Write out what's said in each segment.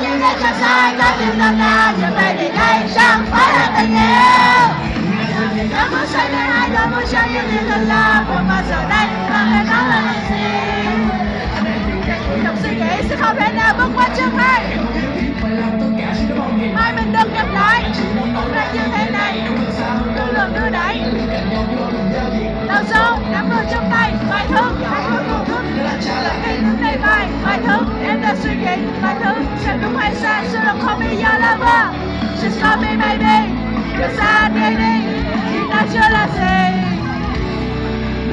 你的家乡，高兴的那就被你爱上，快乐的你。那么善良，那么善良的啦，我们走在那个高冷的心。用自己思考变得不管正派。Mai mình được gặp lại Ngày như thế này Tư lượng đưa đẩy Đầu sâu nắm đôi trong tay Vài thứ Hãy hướng một thức Lần khi đứng đây vài thứ Em đã suy nghĩ Vài thứ Sẽ đúng hay sai Sự lòng không bị do là vợ Just call me baby Cause I baby Chỉ ta chưa là gì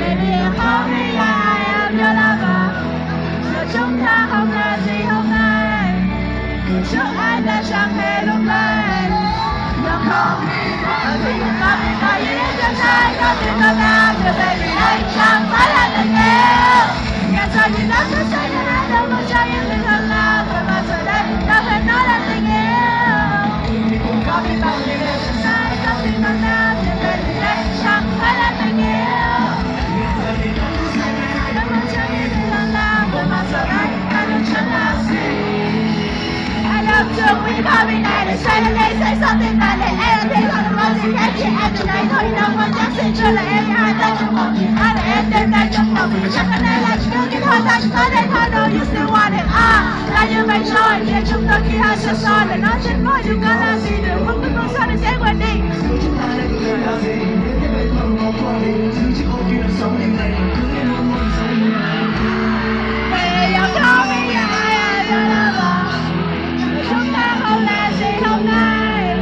Baby em call me I am your lover Giờ chúng ta không là gì hôm nay Trước ai đã chẳng hề lúc này Nhưng không Ở thì mình có mình có gì đến cho sai Có tiếng có nào Điều baby anh chẳng phải là tình yêu Nghe sao nhìn nó cứ say Nên ai đâu có cho những tình thân nào Phải mà giờ đây Đâu thể nói là tình yêu Có mình bao gì đến cho sai Có tiếng có nào Điều baby anh chẳng phải là tình yêu Đâu có cho những tình thân nào Phải mà giờ đây Đâu có chẳng là gì When you call me night and say the name, say something like that. Everything on the road, you catch it at the night. Know you know what that's it, you're the every eye that you want. I the end that you know. Check on that like you don't get hard, that you know that I know you still want it. Now you make sure, yeah, you know you have your son. And I'm just more, you gotta see the room, the room, so the same way they. Hey, you call me, yeah, your lover. Chúng ta không là gì hôm nay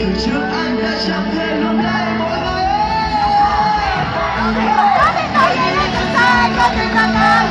Từ trước anh đã chẳng thể lúc này mỗi ngày Không có thể nói gì đến chúng ta Có thể là nào